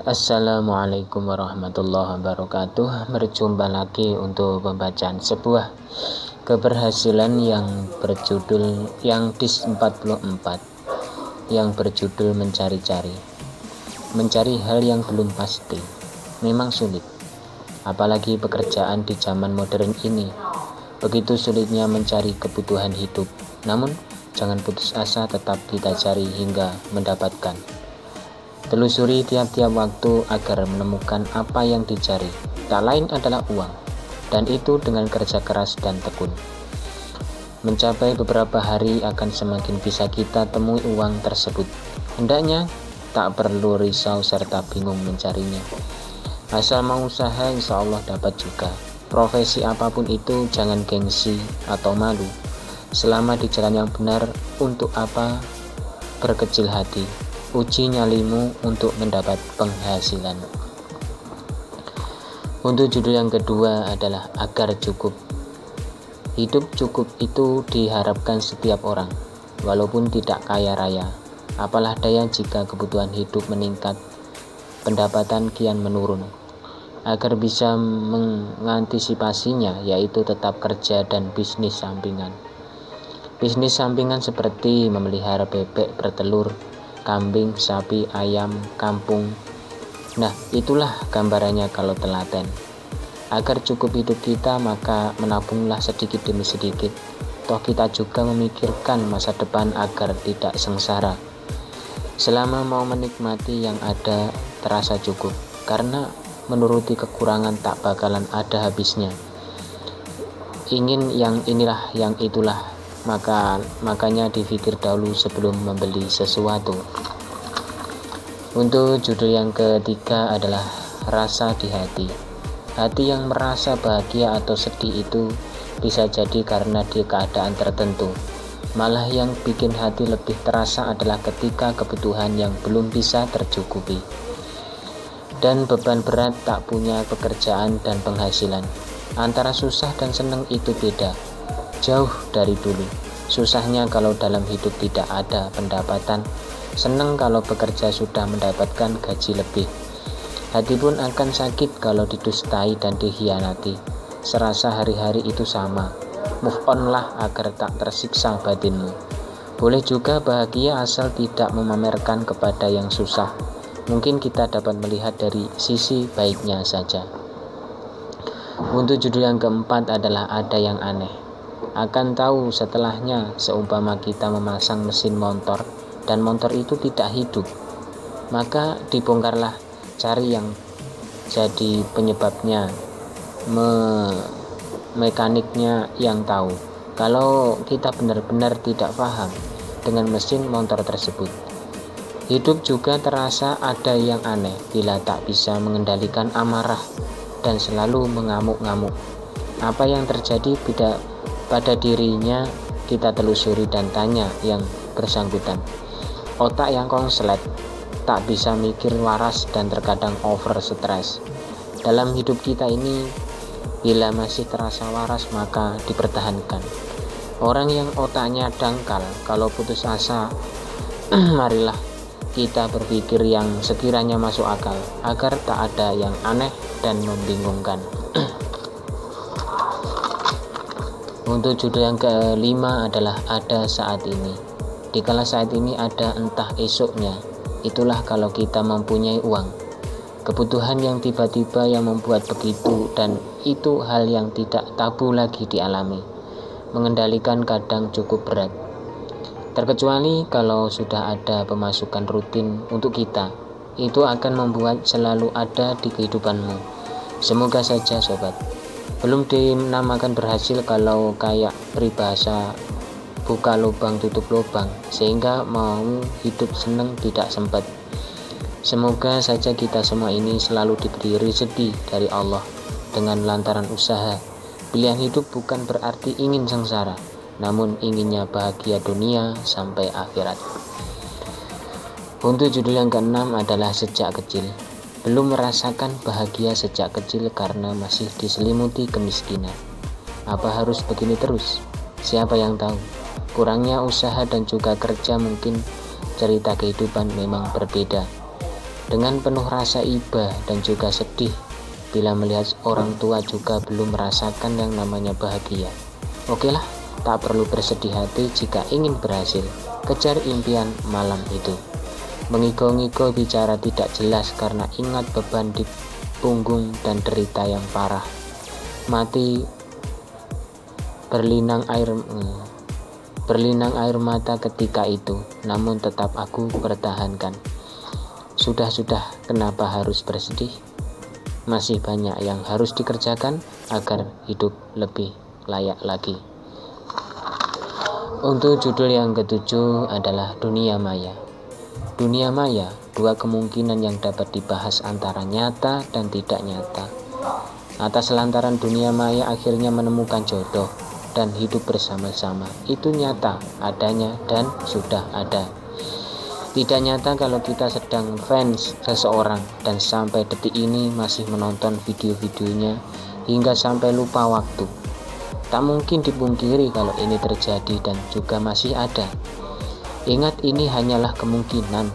Assalamualaikum warahmatullahi wabarakatuh. Berjumpa lagi untuk pembacaan sebuah keberhasilan yang dis 44 yang berjudul mencari hal yang belum pasti. Memang sulit, apalagi pekerjaan di zaman modern ini. Begitu sulitnya mencari kebutuhan hidup. Namun jangan putus asa, tetap kita cari hingga mendapatkan. Telusuri tiap-tiap waktu agar menemukan apa yang dicari. Tak lain adalah uang, dan itu dengan kerja keras dan tekun. Mencapai beberapa hari akan semakin bisa kita temui uang tersebut. Hendaknya tak perlu risau serta bingung mencarinya. Asal mau usaha, insya Allah dapat juga. Profesi apapun itu, jangan gengsi atau malu. Selama di jalan yang benar, untuk apa berkecil hati? Uji nyalimu untuk mendapat penghasilan. Untuk judul yang kedua adalah agar cukup. Hidup cukup itu diharapkan setiap orang, walaupun tidak kaya raya. Apalah daya jika kebutuhan hidup meningkat, pendapatan kian menurun. Agar bisa mengantisipasinya, yaitu tetap kerja dan bisnis sampingan. Bisnis sampingan seperti memelihara bebek bertelur, kambing, sapi, ayam, kampung. Nah, itulah gambarannya kalau telaten. Agar cukup hidup kita, maka menabunglah sedikit demi sedikit. Toh kita juga memikirkan masa depan agar tidak sengsara. Selama mau menikmati yang ada, terasa cukup. Karena menuruti kekurangan tak bakalan ada habisnya. Ingin yang inilah, yang itulah. Makanya dipikir dahulu sebelum membeli sesuatu. Untuk judul yang ketiga adalah rasa di hati. Hati yang merasa bahagia atau sedih itu bisa jadi karena di keadaan tertentu. Malah yang bikin hati lebih terasa adalah ketika kebutuhan yang belum bisa tercukupi. Dan beban berat tak punya pekerjaan dan penghasilan. Antara susah dan senang itu beda. Jauh dari dulu. Susahnya kalau dalam hidup tidak ada pendapatan, senang kalau bekerja sudah mendapatkan gaji lebih. Hati pun akan sakit kalau didustai dan dikhianati. Serasa hari-hari itu sama. Move on lah agar tak tersiksa batinmu. Boleh juga bahagia asal tidak memamerkan kepada yang susah. Mungkin kita dapat melihat dari sisi baiknya saja. Untuk judul yang keempat adalah ada yang aneh. Akan tahu setelahnya, seumpama kita memasang mesin motor dan motor itu tidak hidup, maka dibongkarlah, cari yang jadi penyebabnya, mekaniknya yang tahu. Kalau kita benar-benar tidak paham dengan mesin motor tersebut. Hidup juga terasa ada yang aneh bila tak bisa mengendalikan amarah dan selalu mengamuk-ngamuk. Apa yang terjadi pada dirinya kita telusuri dan tanya yang bersangkutan. Otak yang konslet, tak bisa mikir waras dan terkadang over stres. Dalam hidup kita ini, bila masih terasa waras maka dipertahankan. Orang yang otaknya dangkal, kalau putus asa, marilah kita berpikir yang sekiranya masuk akal, agar tak ada yang aneh dan membingungkan. Untuk judul yang kelima adalah ada saat ini. Dikala saat ini ada entah esoknya. Itulah kalau kita mempunyai uang. Kebutuhan yang tiba-tiba yang membuat begitu, dan itu hal yang tidak tabu lagi dialami. Mengendalikan kadang cukup berat. Terkecuali kalau sudah ada pemasukan rutin untuk kita. Itu akan membuat selalu ada di kehidupanmu. Semoga saja sobat. Belum dinamakan berhasil kalau kayak peribahasa buka lubang tutup lubang, sehingga mau hidup senang tidak sempat. Semoga saja kita semua ini selalu diberi rezeki dari Allah dengan lantaran usaha. Pilihan hidup bukan berarti ingin sengsara, namun inginnya bahagia dunia sampai akhirat. Untuk judul yang keenam adalah sejak kecil. Belum merasakan bahagia sejak kecil karena masih diselimuti kemiskinan. Apa harus begini terus? Siapa yang tahu? Kurangnya usaha dan juga kerja, mungkin cerita kehidupan memang berbeda. dengan penuh rasa iba dan juga sedih bila melihat orang tua juga belum merasakan yang namanya bahagia. Oke lah, tak perlu bersedih hati jika ingin berhasil. Kejar impian malam itu. Mengigo-ngigo bicara tidak jelas karena ingat beban di punggung dan derita yang parah. Mati berlinang air mata ketika itu, namun tetap aku pertahankan. Sudah, kenapa harus bersedih? Masih banyak yang harus dikerjakan agar hidup lebih layak lagi. Untuk judul yang ketujuh adalah dunia maya. Dunia maya, dua kemungkinan yang dapat dibahas antara nyata dan tidak nyata. Atas lantaran dunia maya akhirnya menemukan jodoh dan hidup bersama-sama. Itu nyata adanya dan sudah ada. Tidak nyata kalau kita sedang fans seseorang dan sampai detik ini masih menonton video-videonya hingga sampai lupa waktu. Tak mungkin dipungkiri kalau ini terjadi dan juga masih ada. Ingat, ini hanyalah kemungkinan.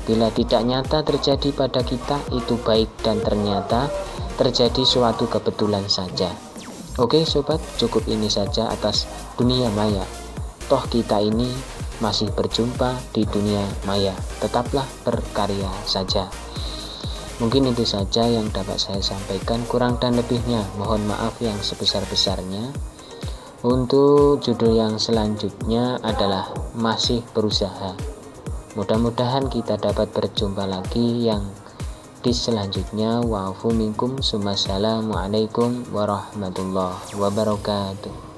Bila tidak nyata terjadi pada kita, itu baik dan ternyata terjadi suatu kebetulan saja. Oke sobat, cukup ini saja atas dunia maya. Toh kita ini masih berjumpa di dunia maya. Tetaplah berkarya saja. Mungkin itu saja yang dapat saya sampaikan. Kurang dan lebihnya mohon maaf yang sebesar-besarnya. Untuk judul yang selanjutnya adalah masih berusaha. Mudah-mudahan kita dapat berjumpa lagi yang di selanjutnya. Wa'afu minkum. Assalamualaikum warahmatullahi wabarakatuh.